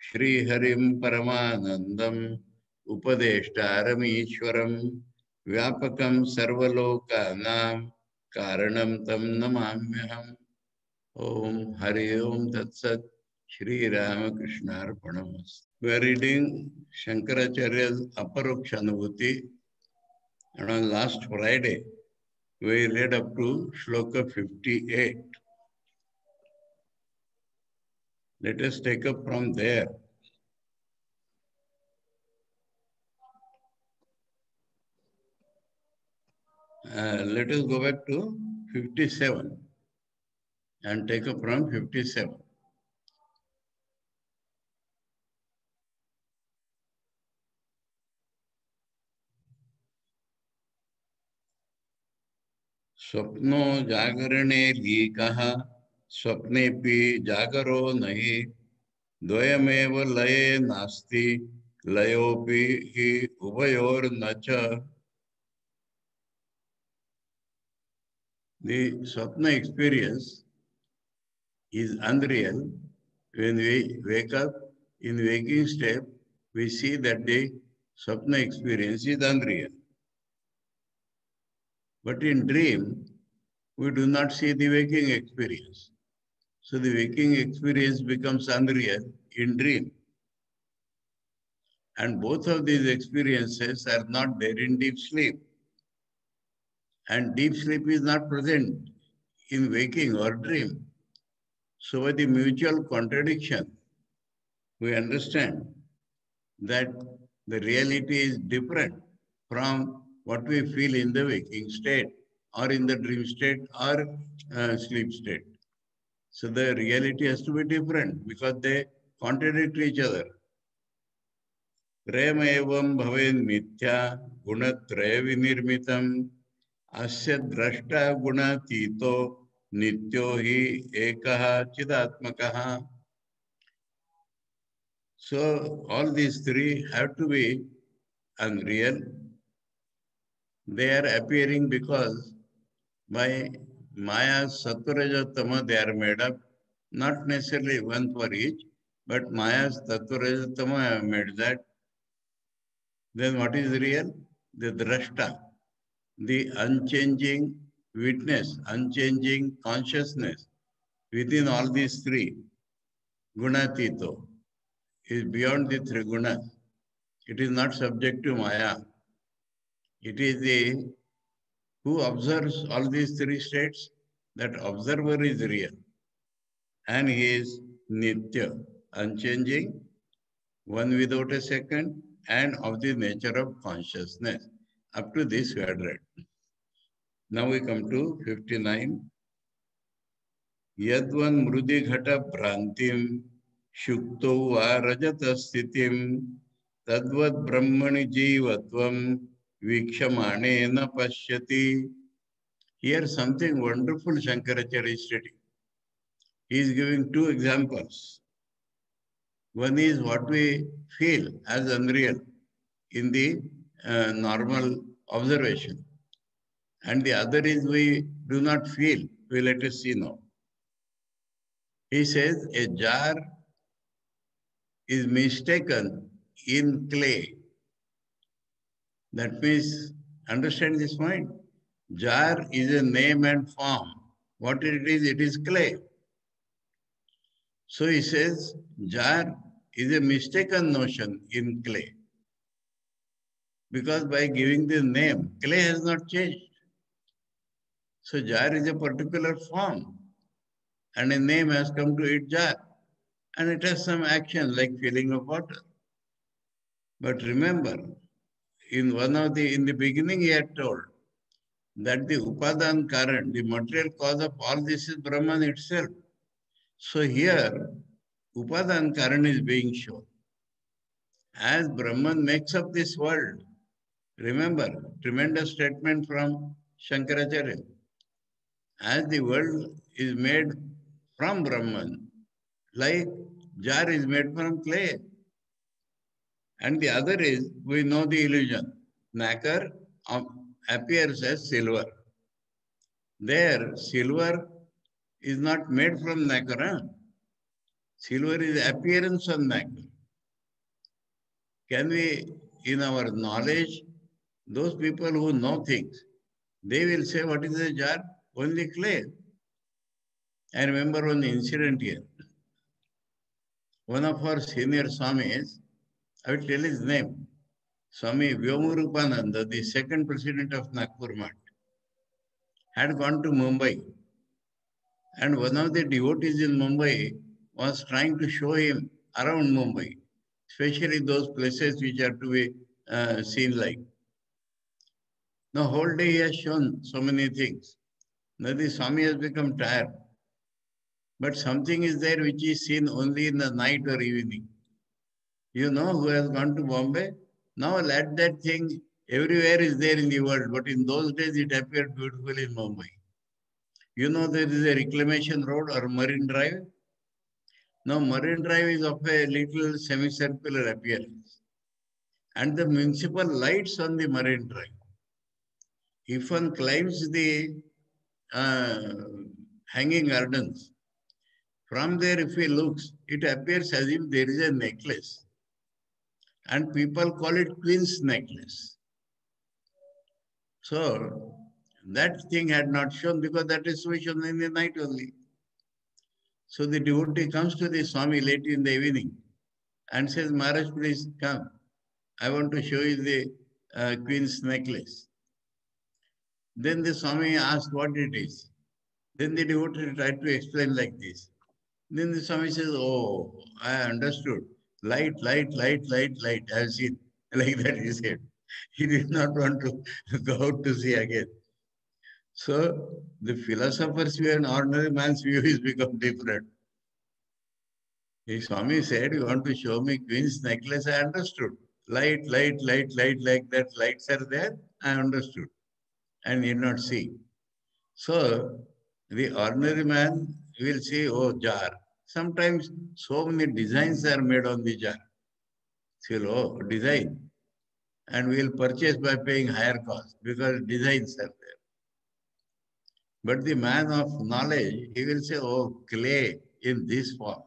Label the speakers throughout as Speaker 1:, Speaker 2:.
Speaker 1: श्रीहरिं परमानन्दम् उपदेष्टारमीश्वरं व्यापकं सर्वलोकानां कारणं तं नमाम्यहम्। ओम हरि ओम तत्सत Shri रामकृष्णार्पणमस्तु। We are reading Shankaracharya's Aparokshanubhuti, and on last Friday we read up to Shloka 58. Let us take up from there. Let us go back to 57 and take up from 57. स्वप्नो जागरणे लीकः स्वप्नेपि जागरो नहि द्वयमेव लये नास्ति लयोपि हि उभयोर्न च. The Swapna experience is unreal. When we wake up, in waking state, we see that the Swapna experience is unreal. But in dream, we do not see the waking experience. So the waking experience becomes unreal in dream. And both of these experiences are not there in deep sleep. And deep sleep is not present in waking or dream. So by the mutual contradiction, we understand that the reality is different from what we feel in the waking state or in the dream state or sleep state. So the reality has to be different because they contradict each other. Prema evam bhaven mithya gunatraya vinirmitam asya drashta gunatito nityo hi ekaha chidatmakaha. So all these three have to be unreal. They are appearing because by Maya, Sattva, Tama, they are made up, not necessarily one for each, but Maya, Sattva, Tama have made that. Then what is real? The Drashta, the unchanging witness, unchanging consciousness within all these three, Gunatito, is beyond the three gunas. It is not subject to Maya. It is the who observes all these three states, that observer is real. And he is Nitya, unchanging, one without a second, and of the nature of consciousness. Up to this we had read. Now we come to 59. Yadvan mrudi ghata bhrantim shukto va rajata sthitim tadvad brahmani jivatvam vikshamane na pashyati. Here something wonderful Shankaracharya is stating. He is giving two examples. One is what we feel as unreal in the normal observation. And the other is we do not feel. We let us see now. He says a jar is mistaken in clay. That means, understand this point. Jar is a name and form. What it is clay. So he says, jar is a mistaken notion in clay. Because by giving the name, clay has not changed. So jar is a particular form. And a name has come to it jar. And it has some action like filling of water. But remember, in the beginning he had told that the Upadan Karan, the material cause of all this is Brahman itself. So here, Upadan Karan is being shown. As Brahman makes up this world, remember, tremendous statement from Shankaracharya. As the world is made from Brahman, like jar is made from clay. And the other is, we know the illusion. Nacre appears as silver. There, silver is not made from nacre. Silver is appearance on nacre. Can we, in our knowledge, those people who know things, they will say, what is a jar? Only clay. I remember one incident here. One of our senior Swamis, I will tell his name, Swami Vyomurupananda, the second president of Nagpur Math, had gone to Mumbai. And one of the devotees in Mumbai was trying to show him around Mumbai, especially those places which are to be seen like. The whole day he has shown so many things. Now the Swami has become tired. But something is there which is seen only in the night or evening. You know who has gone to Bombay? Now let that thing everywhere is there in the world, but in those days it appeared beautiful in Mumbai. You know there is a reclamation road or Marine Drive. Now Marine Drive is of a little semicircular appearance. And the municipal lights on the Marine Drive. If one climbs the uh, hanging gardens, from there if he looks, it appears as if there is a necklace. And people call it Queen's necklace. So that thing had not shown because that is shown in the night only. So the devotee comes to the Swami late in the evening and says, Maharaj, please come. I want to show you the Queen's necklace. Then the Swami asked what it is. Then the devotee tried to explain like this. Then the Swami says, oh, I understood. Light, light, light, light, light. I have seen. Like that he said. He did not want to go out to see again. So the philosopher's view and ordinary man's view is become different. The Swami said, you want to show me Queen's necklace? I understood. Light, light, light, light, like that. Lights are there. I understood. And need not see. So the ordinary man will say, oh, jar. Sometimes so many designs are made on the jar. Say, oh, design. And we will purchase by paying higher cost because designs are there. But the man of knowledge, he will say, oh, clay in this form,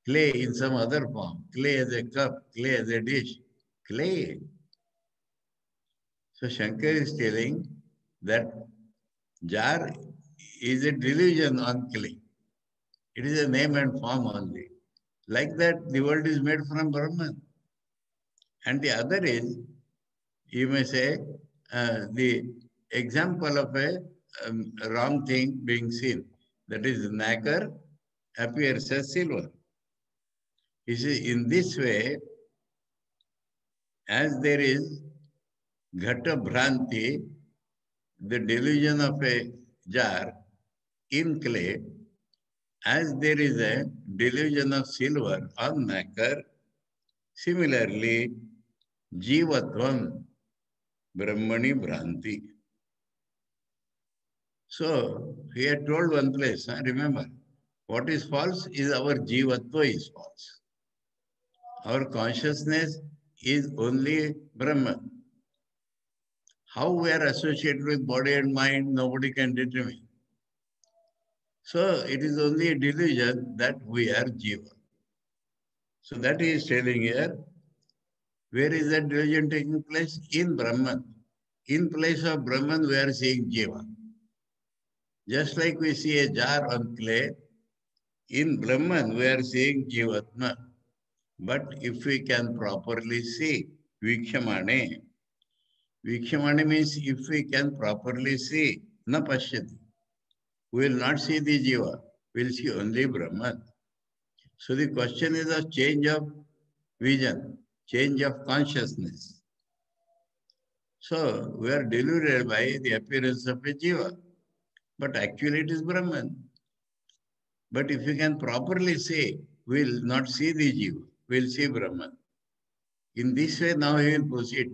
Speaker 1: clay in some other form, clay as a cup, clay as a dish, clay. So Shankar is telling that jar is a delusion on clay. It is a name and form only. Like that, the world is made from Brahman. And the other is, you may say, the example of a wrong thing being seen. That is, nacre appears as silver. You see, in this way, as there is Ghata Bhranti, the delusion of a jar in clay, as there is a delusion of silver on nacre, similarly, Jivatvam, Brahmani Bhranti. So, he had told one place, remember, what is false is our Jivatva is false. Our consciousness is only Brahman. How we are associated with body and mind, nobody can determine. So it is only a delusion that we are Jiva. So that he is telling here. Where is that delusion taking place? In Brahman. In place of Brahman, we are seeing Jiva. Just like we see a jar on clay, in Brahman, we are seeing Jivatma. But if we can properly see, Vikshamane. Vikshamane means if we can properly see, na pashyati. We will not see the Jiva, we will see only Brahman. So the question is a change of vision, change of consciousness. So we are deluded by the appearance of a Jiva, but actually it is Brahman. But if we can properly see, we will not see the Jiva, we will see Brahman. In this way now he will proceed.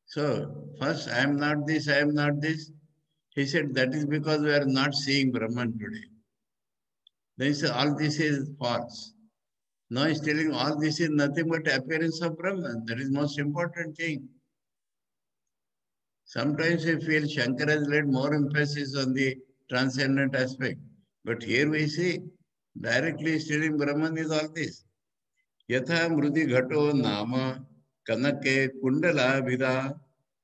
Speaker 1: So first I am not this, I am not this. He said that is because we are not seeing Brahman today. Then he said all this is false. Now he's telling all this is nothing but appearance of Brahman. That is most important thing. Sometimes we feel Shankara has laid more emphasis on the transcendent aspect. But here we see directly stating Brahman is all this. Yatha mrudi ghato nama kanake kundala vida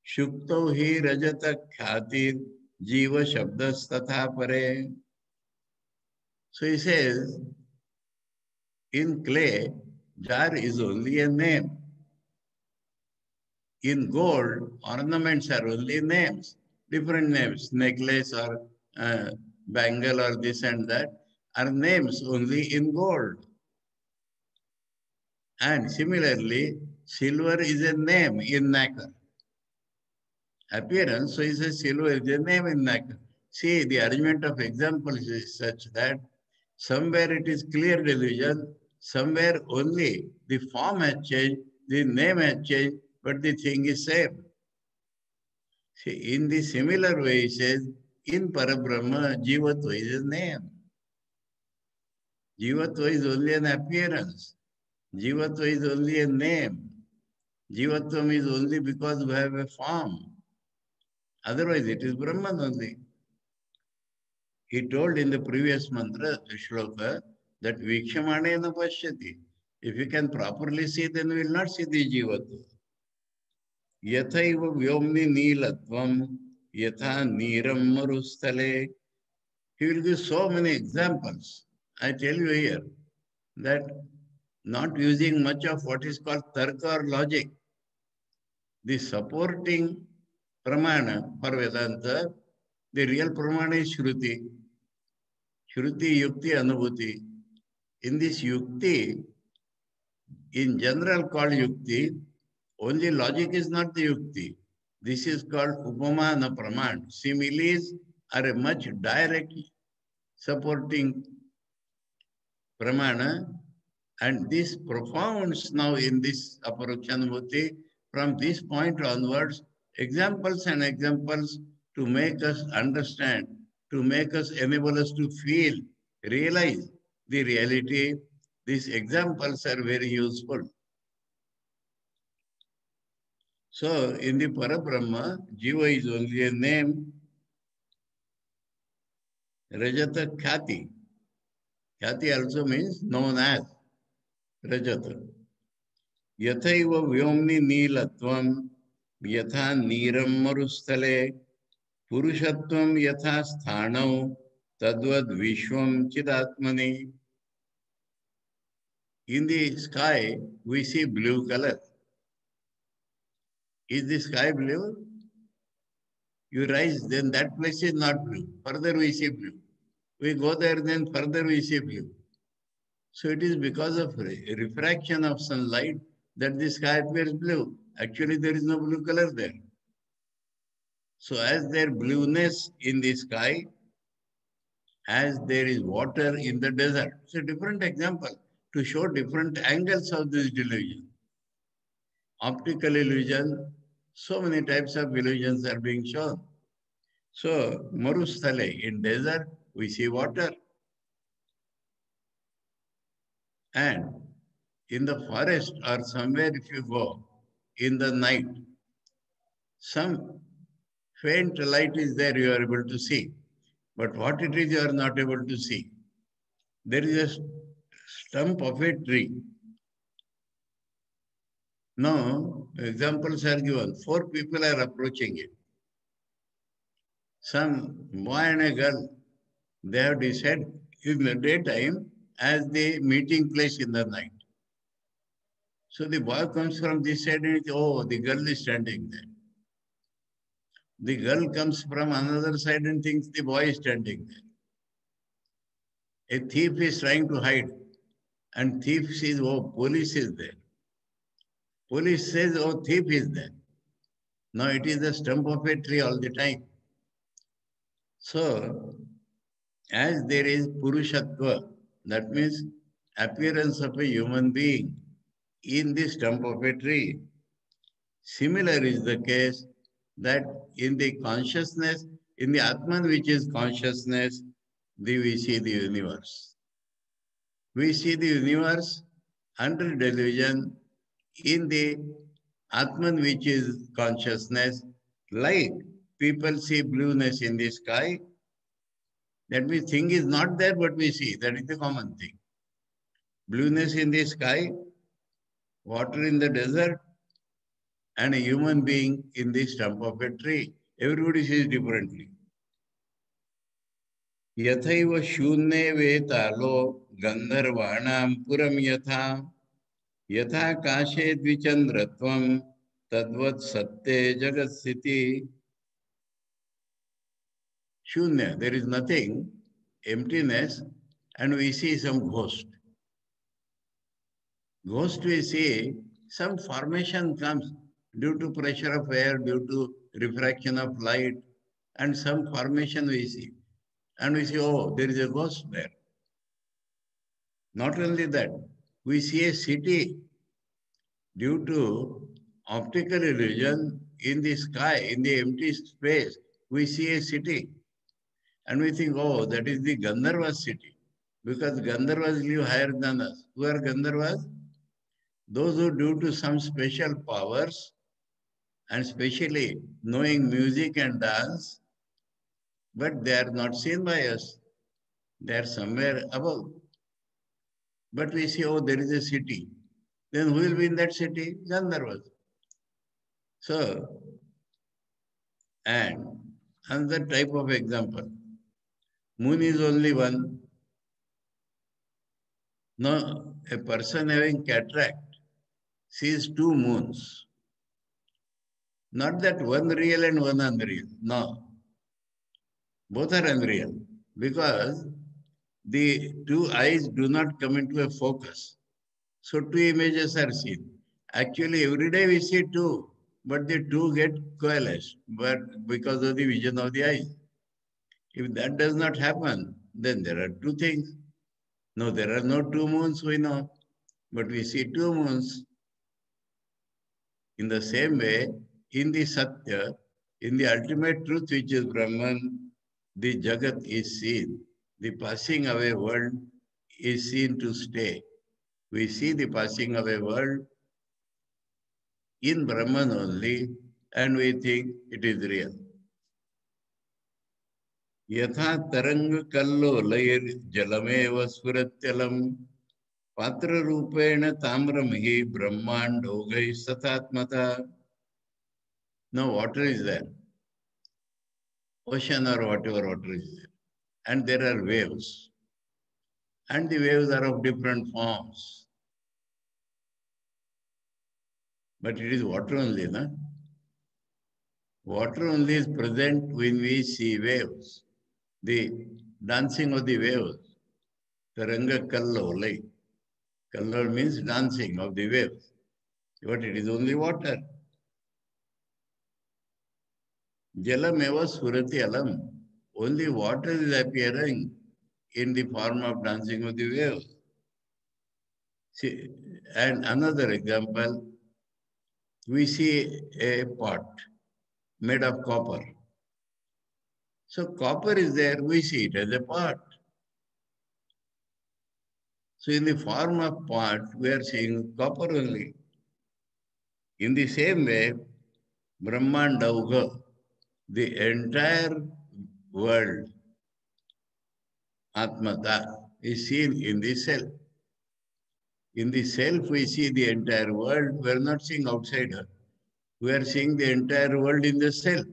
Speaker 1: shukto hi rajata khatir jiva shabdas tatha pare. So he says, in clay, jar is only a name. In gold, ornaments are only names, different names, necklace or bangle or this and that are names only in gold. And similarly, silver is a name in nacre. Appearance, so is a silver is a name in nacre. See, the arrangement of examples is such that somewhere it is clear delusion, somewhere only the form has changed, the name has changed, but the thing is same. See, in the similar way, he says, in Parabrahma, Jivatva is a name. Jivatva is only an appearance. Jivatva is only a name. Jivatvam is only because we have a form. Otherwise, it is Brahman only. He told in the previous mantra, shloka, that Vikshamanena Pashyati. If you can properly see, then we will not see the Jivatva. Yathaiva Vyomni Neelatvam, Yatha Neeram Marustale. He will give so many examples. I tell you here that not using much of what is called tarka or logic, the supporting pramana for Vedanta, the real pramana is Shruti. Shruti, Yukti, Anubhuti. In this Yukti, in general called Yukti, only logic is not the Yukti. This is called Upamana Praman. Similes are a much direct supporting pramana, and this profounds now in this Aparukshanubhuti, from this point onwards, examples and examples to make us understand, to make us enable us to feel, realize the reality. These examples are very useful. So in the Parabrahma, Jiva is only a name. Rajata Khyati. Khyati also means known as Rajata. Yathaiva Vyomni Neelatvam, Yatha Neeram Marustale, Purushatvam Yatha Sthanau, Tadvad Vishwam Chidatmani. In the sky, we see blue color. Is the sky blue? You rise, then that place is not blue. Further we see blue. We go there, then further we see blue. So it is because of refraction of sunlight that the sky appears blue. Actually, there is no blue color there. So as there blueness in the sky, as there is water in the desert. It's a different example to show different angles of this delusion. Optical illusion, so many types of illusions are being shown. So, Marustale, in desert, we see water. And in the forest or somewhere if you go in the night, some faint light is there you are able to see. But what it is you are not able to see. There is a stump of a tree. Now, examples are given. 4 people are approaching it. Some boy and a girl, they have decided in the daytime as the meeting place in the night. So the boy comes from this side and oh, the girl is standing there. The girl comes from another side and thinks the boy is standing there. A thief is trying to hide and thief says, oh, police is there. Police says, oh, thief is there. Now it is the stump of a tree all the time. So, as there is Purushatva, that means appearance of a human being in the stump of a tree. Similar is the case that in the consciousness, in the Atman which is consciousness, we see the universe. We see the universe under delusion in the Atman which is consciousness, like people see blueness in the sky. That means thing is not there, but we see. That is the common thing. Blueness in the sky, water in the desert, and a human being in the stump of a tree. Everybody sees differently. यथैव शून्ये वेतालो गंधर्वाणां पुरम यथा यथा काशे द्विचंद्रत्वं तद्वत् सत्ये जगत्स्थिति. Shunya, there is nothing, emptiness, and we see some ghost. Ghost we see, some formation comes due to pressure of air, due to refraction of light, and some formation we see. And we say, oh, there is a ghost there. Not only that, we see a city due to optical illusion in the sky, in the empty space, we see a city. And we think, oh, that is the Gandharva city. Because Gandharvas live higher than us. Who are Gandharvas? Those who, due to some special powers, and especially knowing music and dance, but they are not seen by us. They are somewhere above. But we see, oh, there is a city. Then who will be in that city? Gandharvas. So, and another type of example. Moon is only one. No, a person having cataract sees two moons. Not that one real and one unreal. No. Both are unreal. Because the two eyes do not come into a focus. So two images are seen. Actually, every day we see two, but the two get coalesced, but because of the vision of the eyes. If that does not happen, then there are two things. No, there are no two moons, we know, but we see two moons. In the same way, in the Satya, in the ultimate truth which is Brahman, the Jagat is seen. The passing away world is seen to stay. We see the passing away world in Brahman only, and we think it is real. Yatha taranga kallo layir jalameva sfuratyalam patra rupena tamramhi brahmandogai satatmata. Now water is there, ocean or whatever water is there, and there are waves, and the waves are of different forms. But it is water only, no? Water only is present when we see waves. The dancing of the waves. Taranga Kallolai. Kallol means dancing of the waves. But it is only water. Jalam eva surati alam. Only water is appearing in the form of dancing of the waves. See, and another example, we see a pot made of copper. So copper is there, we see it as a pot. So in the form of pot, we are seeing copper only. In the same way, Brahmandauga, the entire world, Atmata, is seen in the self. In the self, we see the entire world. We are not seeing outside her. We are seeing the entire world in the self.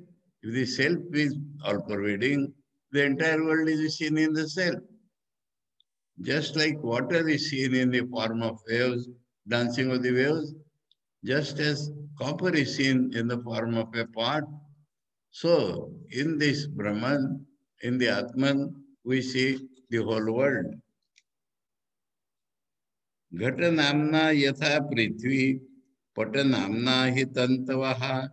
Speaker 1: If the self is all-pervading, the entire world is seen in the self. Just like water is seen in the form of waves, dancing of the waves, just as copper is seen in the form of a pot. So, in this Brahman, in the Atman, we see the whole world. Ghata namna yatha prithvi, pata namna hi tantavaha,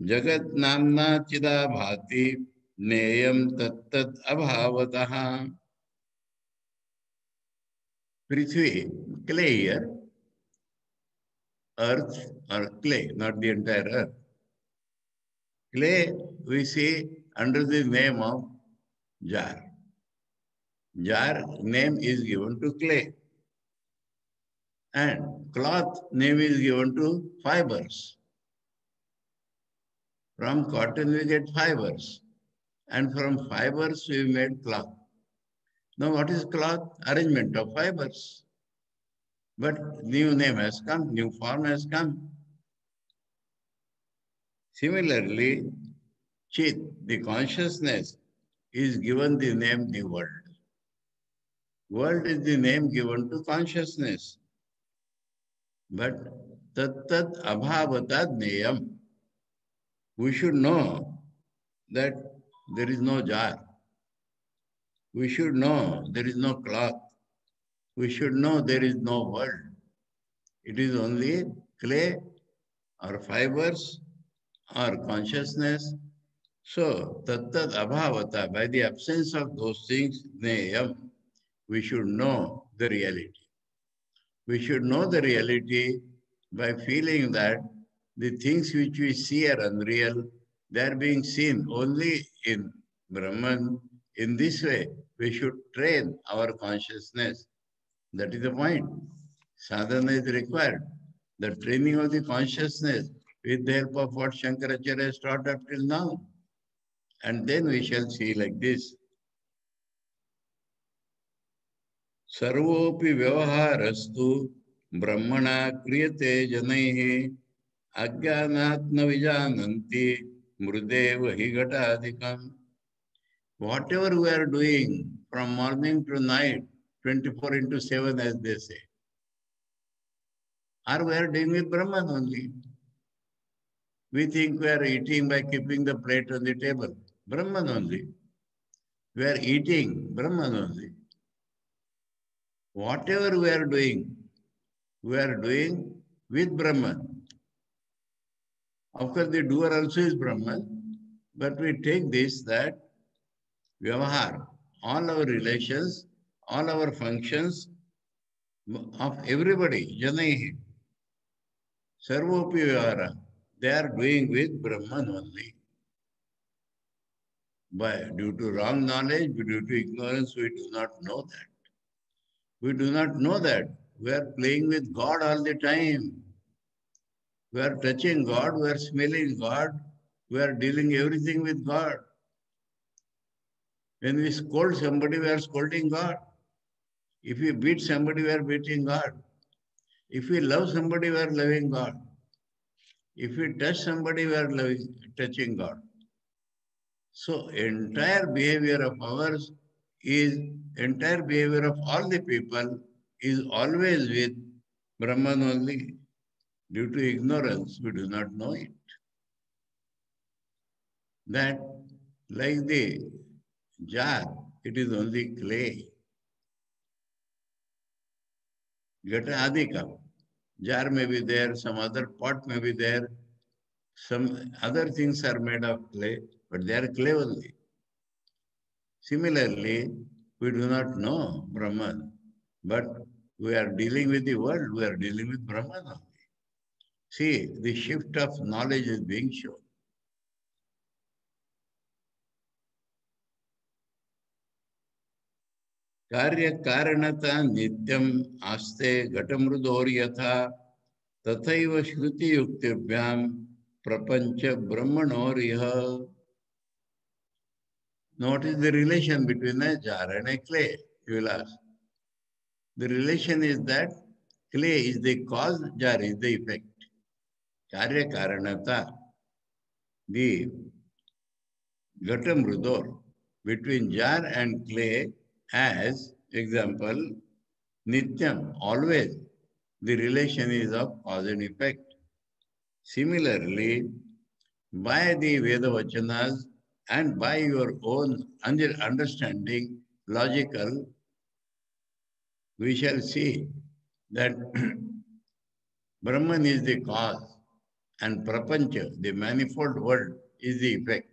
Speaker 1: jagat namna chida bhati, neyam tattat abhavataha. Prithvi, clay here, earth or clay, not the entire earth. Clay we see under the name of jar. Jar name is given to clay. And cloth name is given to fibers. From cotton we get fibers. And from fibers we made cloth. Now what is cloth? Arrangement of fibers. But new name has come, new form has come. Similarly, Chit, the consciousness, is given the name the world. World is the name given to consciousness. But tat abhavatad neyam. We should know that there is no jar. We should know there is no cloth. We should know there is no world. It is only clay or fibers or consciousness. So, tattat abhavata, by the absence of those things, neyam, we should know the reality. We should know the reality by feeling that the things which we see are unreal, they are being seen only in Brahman. In this way, we should train our consciousness. That is the point. Sadhana is required. The training of the consciousness with the help of what Shankaracharya has taught up till now. And then we shall see like this. सर्वोपि व्यवहारस्तु ब्रह्मणा क्रियते जनैः अज्ञानात् न विजानन्ति मृदेव हि घटाधिकम्. Whatever we are doing from morning to night, 24 into 7 as they say, or we are doing with Brahman only. We think we are eating by keeping the plate on the table. Brahman only. We are eating Brahman only. Whatever we are doing with Brahman. Of course, the doer also is Brahman, but we take this that Vyavahar, all our relations, all our functions of everybody, Janaihi, Sarvopi Vyavahara, they are doing with Brahman only. But due to wrong knowledge, due to ignorance, we do not know that. We do not know that. We are playing with God all the time. We are touching God, we are smelling God, we are dealing everything with God. When we scold somebody, we are scolding God. If we beat somebody, we are beating God. If we love somebody, we are loving God. If we touch somebody, we are touching God. So entire behavior of ours entire behavior of all the people is always with Brahman only. Due to ignorance, we do not know it. That like the jar, it is only clay. Gata adika. Jar may be there, some other pot may be there, some other things are made of clay, but they are clay only. Similarly, we do not know Brahman, but we are dealing with the world, we are dealing with Brahman only. See, the shift of knowledge is being shown. कार्य कारणता नित्यम आस्ते घटमृदोर यथा तथैव श्रुति युक्तिभ्याम प्रपंच ब्रह्मणोर यह. What is the relation between a jar and a clay? You will ask. The relation is that clay is the cause, jar is the effect. Karya karanata, the ghatamrudor, between jar and clay, as example, nityam, always, the relation is of cause and effect. Similarly, by the Veda Vachanas and by your own understanding, logical, we shall see that Brahman is the cause and Prapancha, the manifold world, is the effect.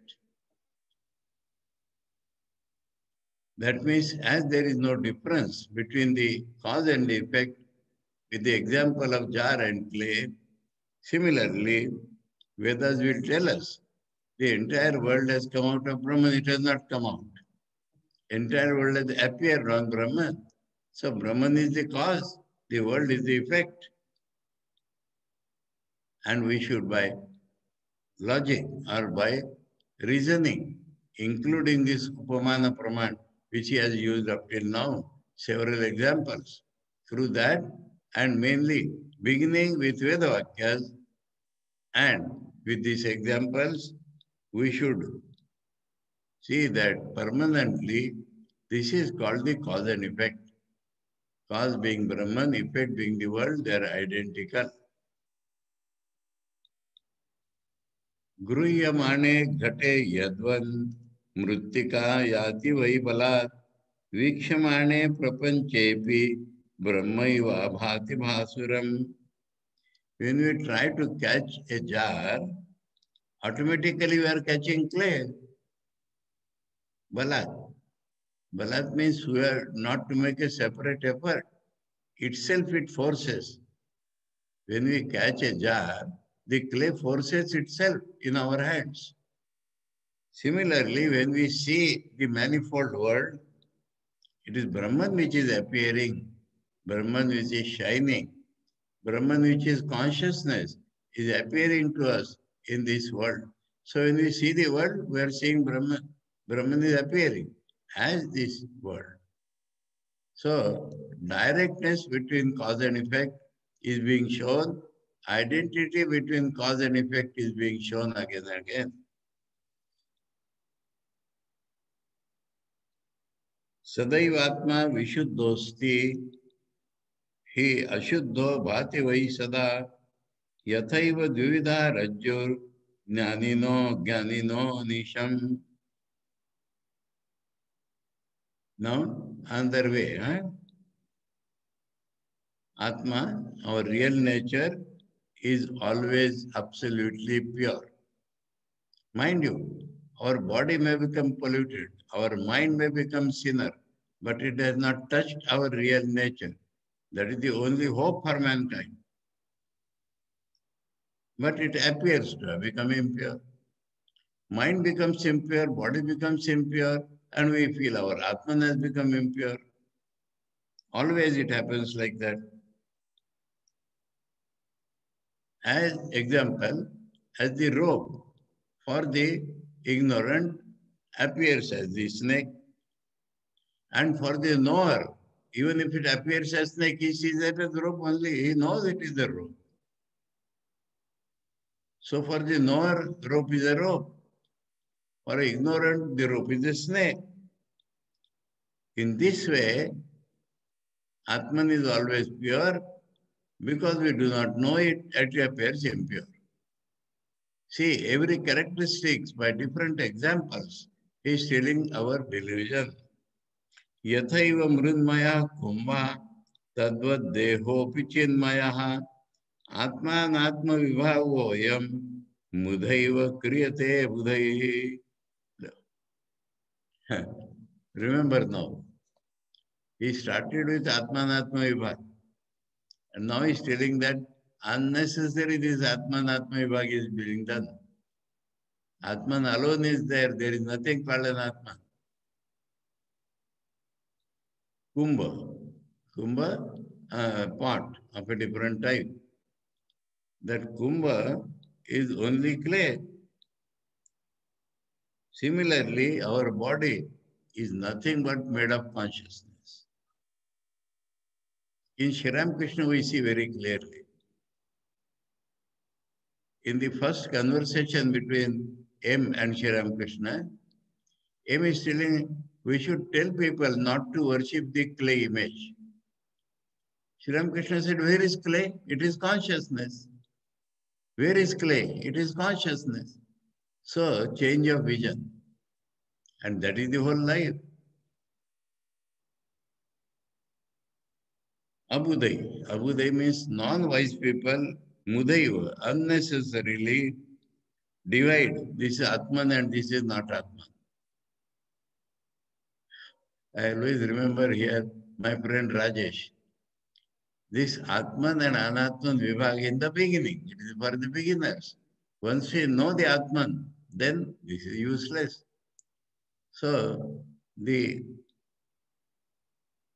Speaker 1: That means, as there is no difference between the cause and the effect, with the example of jar and clay, similarly, Vedas will tell us the entire world has come out of Brahman, it has not come out. Entire world has appeared on Brahman. So Brahman is the cause, the world is the effect. And we should, by logic or by reasoning, including this Upamana Praman, which he has used up till now, several examples. Through that, and mainly beginning with Vedavakyas and with these examples, we should see that permanently this is called the cause and effect. Cause being Brahman, effect being the world, they are identical. गृह्यमाणे घटे यद्वन् मृत्तिका याति वै बलात् वीक्षमाणे प्रपंचेपि ब्रह्मैव भाति भासुरम्. When we try to catch a jar, automatically we are catching clay. Balat. Balat means we are not to make a separate effort. Itself it forces. When we catch a jar, the clay forces itself in our hands. Similarly, when we see the manifold world, it is Brahman which is appearing, Brahman which is shining, Brahman which is consciousness is appearing to us in this world. So when we see the world, we are seeing Brahman. Brahman is appearing as this world. So directness between cause and effect is being shown. Identity between cause and effect is being shown again and again. सदैवात्मा विशुद्धोस्ति हि अशुद्धो भाति वै सदा यथैव द्विविधा रज्जुर ज्ञानिनो ज्ञानिनो Neesham. Now, another way, Atma, our real nature, is always absolutely pure. Mind you, our body may become polluted, our mind may become sinner, but it has not touched our real nature. That is the only hope for mankind. But it appears to have become impure. Mind becomes impure, body becomes impure, and we feel our Atman has become impure. Always it happens like that. As example, as the rope for the ignorant appears as the snake, and for the knower, even if it appears as snake, he sees it as rope only. He knows it is the rope. So for the knower, rope is a rope. For ignorant, the rope is a snake. In this way, Atman is always pure. Because we do not know it, it appears impure. See, every characteristics by different examples is telling our delusion. Yathaiva mrunmaya kumbha tadvad dehopi chinmaya atmanatma vibhavoyam mudhaiva kriyate budhaihi. Remember now, he started with atmanatma vibhav. And now he's telling that unnecessary this Atman Atma Vibhag is being done. Atman alone is there is nothing called an Atman. Kumbha, pot of a different type. That kumbha is only clay. Similarly, our body is nothing but made of consciousness. In Shri Ram Krishna, we see very clearly. In the first conversation between M and Shri Ram Krishna, M is telling we should tell people not to worship the clay image. Shri Ram Krishna said, where is clay? It is consciousness. Where is clay? It is consciousness. So, change of vision. And that is the whole life. Abudai. Abudai means non-wise people, mudaiva, unnecessarily divide. This is Atman and this is not Atman. I always remember here my friend Rajesh. This Atman and Anatman Vibhag in the beginning. It is for the beginners. Once we know the Atman, then this is useless. So, the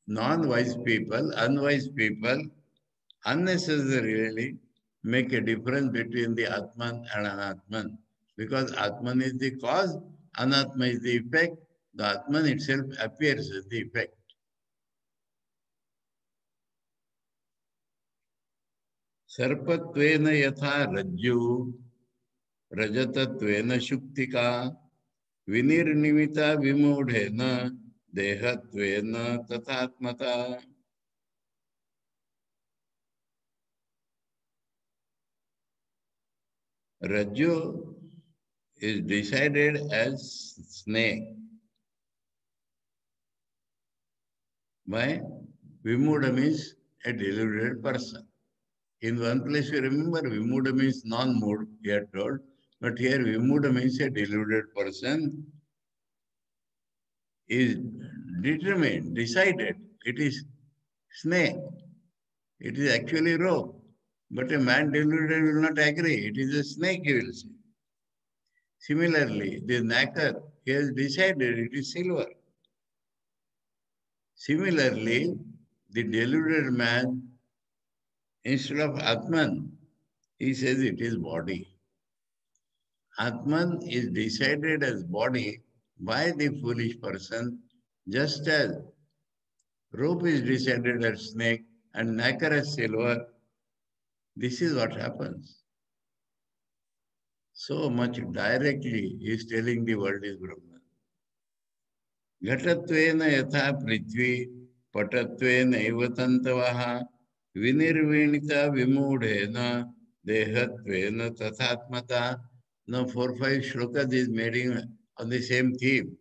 Speaker 1: non-wise people, unwise people, unnecessarily make a difference between the Atman and Anatman. Because Atman is the cause, Anatma is the effect. The Atman itself appears as the effect. Sarpatvena yatha rajju, rajatatvena shuktika, vinirnimita vimudhena, dehatvena tathatmata. Rajju is decided as snake by Vimuda means a deluded person. In one place you remember Vimuda means non-mood, we are told, but here Vimuda means a deluded person is determined, decided. It is snake. It is actually rope. But a man deluded will not agree. It is a snake, he will say. Similarly, the knacker, he has decided it is silver. Similarly, the deluded man, instead of Atman, he says it is body. Atman is decided as body by the foolish person, just as rope is decided as snake and knacker as silver. This is what happens. So much directly he is telling the world is Brahman. Ghatattvena yatha prithvi patattvena eva tantavaha vinirvinita vimudhena dehatvena tathatmata. Now 4-5 shlokas is made on the same theme.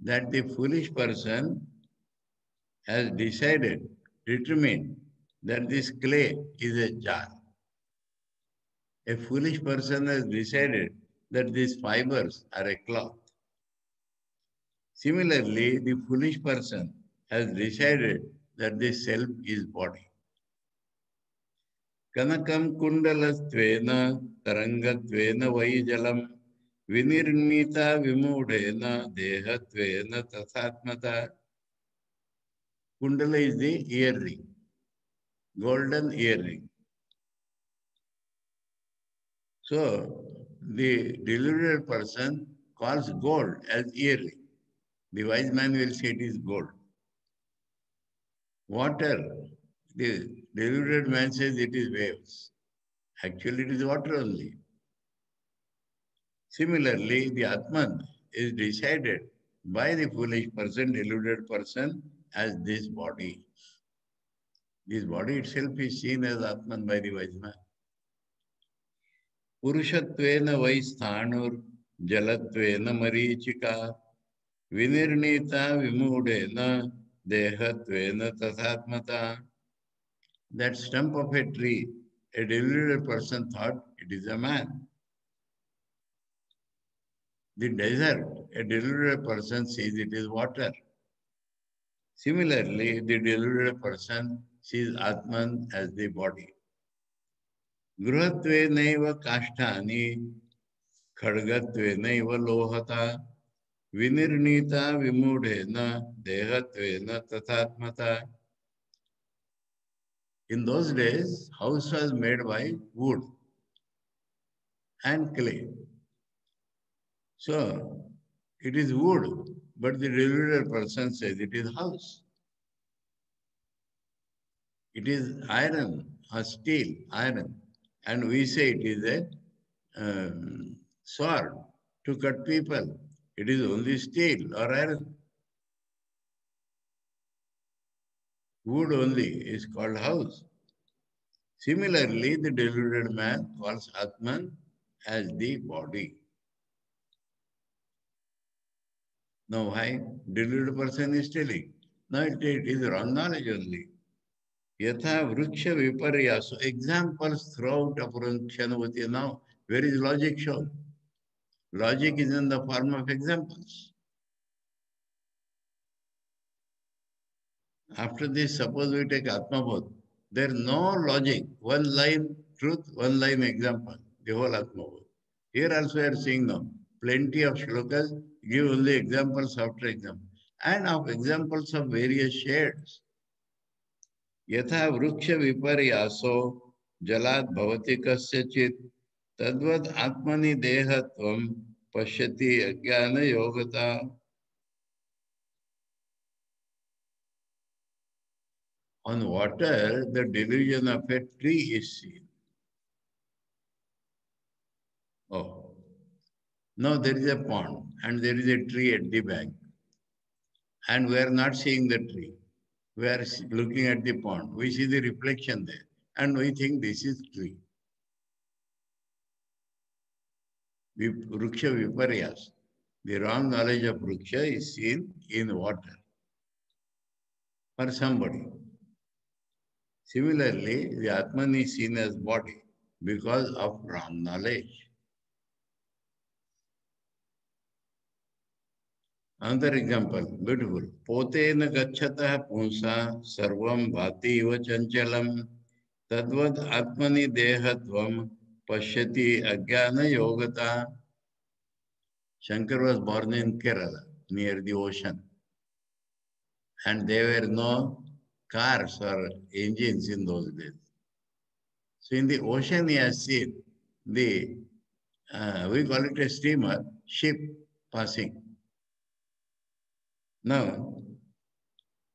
Speaker 1: That the foolish person has decided, determined that this clay is a jar. A foolish person has decided that these fibers are a cloth. Similarly, the foolish person has decided that the self is body. Kanakam kundalastvena tarangatvena vaijalam vinirmita vimudena dehatvena tathatmata. Kundala is the earring, golden earring. So, the deluded person calls gold as earring. The wise man will say it is gold. Water, the deluded man says it is waves. Actually, it is water only. Similarly, the Atman is decided by the foolish person, deluded person, as this body. This body itself is seen as Atman by the wise man. Purushatvena vaisthanur jalatvena marichika vinirnita vimudena dehatvena tathatmata. That stump of a tree, a deluded person thought it is a man. The desert, a deluded person sees it is water. Similarly, the deluded person sees Atman as the body. Gruhatvenaiva kashtani khadgatvenaiva lohata vinirnita vimudhena dehatvena tathatmata. In those days, house was made by wood and clay. So, it is wood, but the deluded person says it is house. It is iron or steel, iron. And we say it is a sword to cut people. It is only steel or iron. Wood only is called house. Similarly, the deluded man calls Atman as the body. Now, why deluded person is telling? No, it is wrong knowledge only. Yatha vriksha viparya. So examples throughout Apurakshanavati now. Where is logic shown? Logic is in the form of examples. After this, suppose we take Atmabodh. There is no logic. One line truth, one line example. The whole Atmabodh. Here also we are seeing now. Plenty of shlokas give only examples after example. And of examples of various shades. Yatha vriksha viparyaso jalat bhavati kasyachit tadvad atmani dehatvam pashyati ajnana yogata. On water, the delusion of a tree is seen. Oh, now there is a pond and there is a tree at the bank. And we are not seeing the tree. We are looking at the pond. We see the reflection there. And we think this is tree. Vruksha viparyas. The wrong knowledge of Vruksha is seen in water for somebody. Similarly, the Atman is seen as body because of wrong knowledge. Another example, beautiful. Potena gacchata punsa sarvam bhati iva chanchalam tadvad atmani dehatvam pashyati ajnana yogata. Shankar was born in Kerala, near the ocean. And there were no cars or engines in those days. So in the ocean he has seen the, we call it a steamer, ship passing. Now,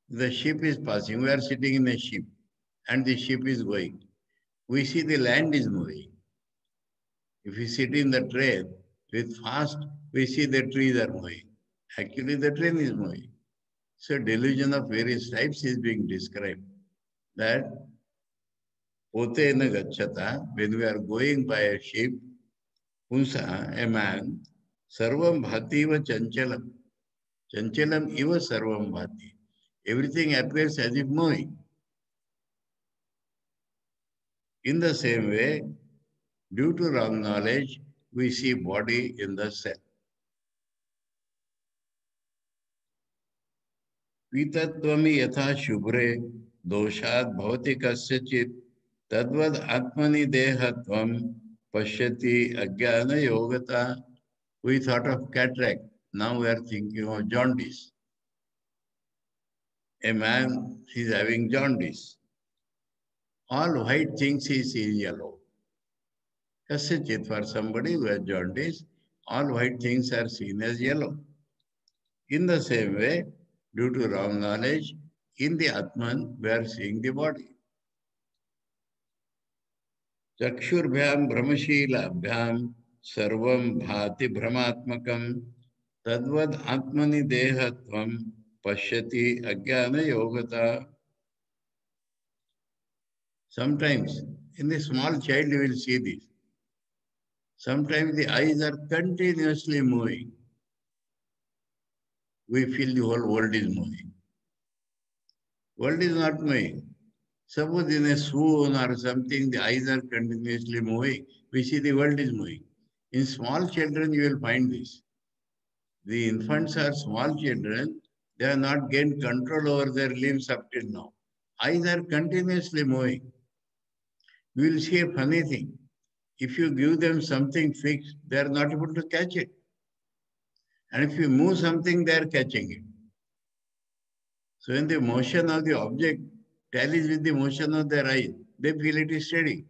Speaker 1: the ship is passing. We are sitting in a ship and the ship is going. We see the land is moving. If we sit in the train with fast, we see the trees are moving. Actually, the train is moving. So delusion of various types is being described. That potena gacchata, when we are going by a ship, punsa, a man, sarvam bhati iva chanchalam. Chanchalam iva sarvam bhati. Everything appears as if moving. In the same way, due to wrong knowledge, we see body in the cell. Pitatvami yatha shubhre doshat bhavati kasyachit tadvad atmani dehatvam pashyati ajnana yogata. We thought of cataract. Now we are thinking of jaundice. A man is having jaundice. All white things he sees yellow. Kasyachit, for somebody who has jaundice, all white things are seen as yellow. In the same way, due to wrong knowledge, in the Atman, we are seeing the body. Chakshurbhyam brahmashilabhyam sarvam bhati brahmatmakam tadvad atmani dehatvam pashyati ajnana yogata. Sometimes, in the small child, you will see this. Sometimes the eyes are continuously moving. We feel the whole world is moving. World is not moving. Suppose in a swoon or something, the eyes are continuously moving. We see the world is moving. In small children, you will find this. The infants are small children. They have not gained control over their limbs up till now. Eyes are continuously moving. You will see a funny thing. If you give them something fixed, they are not able to catch it. And if you move something, they are catching it. So when the motion of the object tallies with the motion of their eyes, they feel it is steady.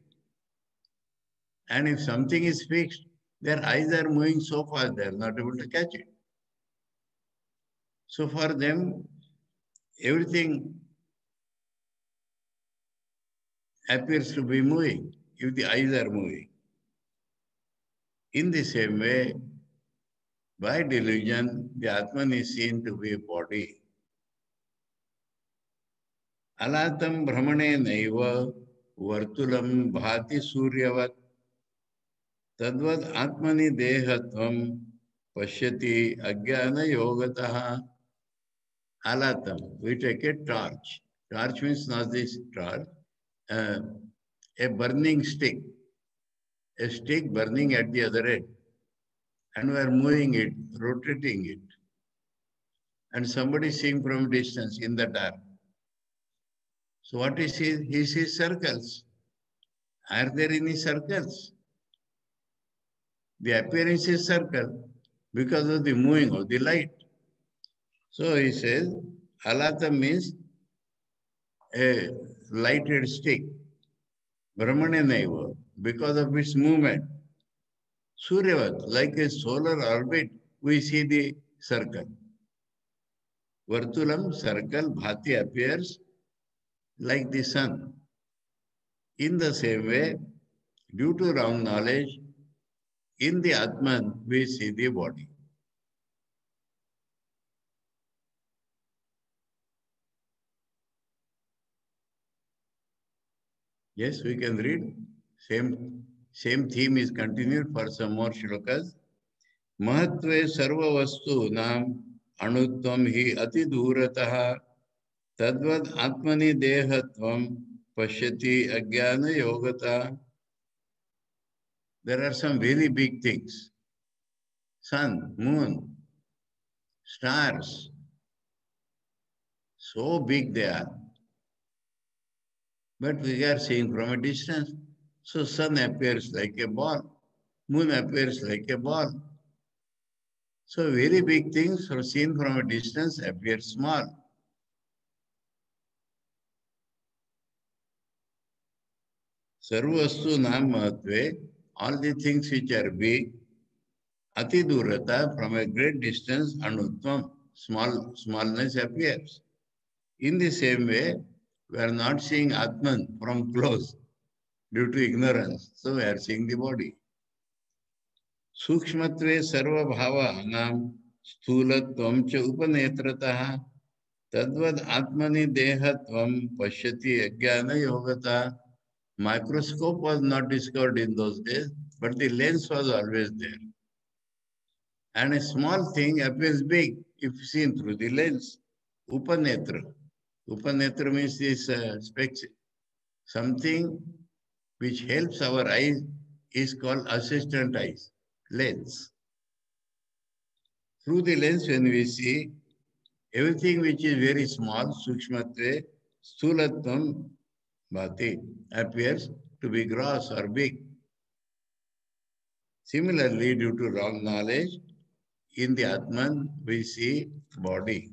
Speaker 1: And if something is fixed, their eyes are moving so fast, they are not able to catch it. So for them, everything appears to be moving if the eyes are moving. In the same way, by delusion, the Atman is seen to be a body. Alatam brahmane naiva vartulam bhati suryavat tadvad atmani dehatvam pashyati ajnana yogataha. Alatam, we take a torch. Torch means not this torch, a burning stick. A stick burning at the other end. And we are moving it, rotating it. And somebody seeing from a distance in the dark. So what he sees? He sees circles. Are there any circles? The appearance is circle because of the moving of the light. So he says, Alata means a lighted stick. Brahmane naiva, because of its movement. Suryavat, like a solar orbit, we see the circle. Vartulam, circle, bhati appears like the sun. In the same way, due to wrong knowledge, in the Atman, we see the body. Yes, we can read. Same theme is continued for some more shlokas. महत्वे सर्ववस्तूनां अणुत्वं हि अतिदूरतः तद्वद् आत्मनि देहत्वं पश्यति अज्ञानयोगता. There are some very big things. Sun, moon, stars. So big they are. But we are seeing from a distance. So sun appears like a ball. Moon appears like a ball. So very big things are seen from a distance appear small. Sarvastu nam mahatve, all the things which are big, ati durata, from a great distance, anutvam, smallness appears. In the same way, we are not seeing Atman from close due to ignorance. So we are seeing the body. Sukshmatve sarva bhava nam sthulatvam cha upanetrataha tadvad atmani dehatvam pashyati ajnana yogata. Microscope was not discovered in those days, but the lens was always there. And a small thing appears big if seen through the lens. Upanetra. Upanetra means this specs. Something which helps our eyes is called assistant eyes, lens. Through the lens, when we see everything which is very small, sukshmatre, sthulatvam, bhati, appears to be gross or big. Similarly, due to wrong knowledge, in the Atman, we see body.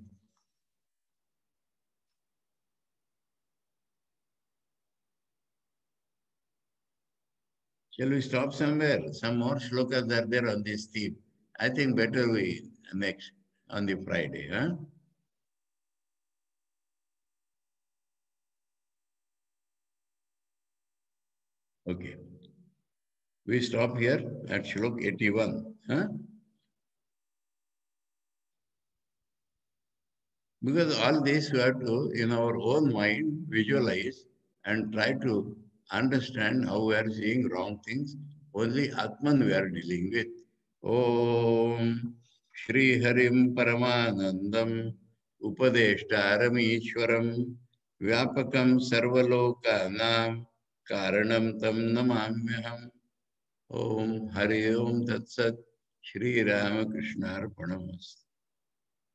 Speaker 1: Shall we stop somewhere? Some more shlokas are there on this theme. I think better we next on the Friday. Huh? Okay. We stop here at Shlok 81. Huh? Because all this we have to, in our own mind, visualize and try to understand how we are seeing wrong things. Only Atman we are dealing with. Om Shri Harim Paramanandam Upadeshtaramishwaram Vyapakam Sarvalokanam Karanam Tam Namamyaham. Om Hari Om Tat Sat Shri Ramakrishna Arpanamastu.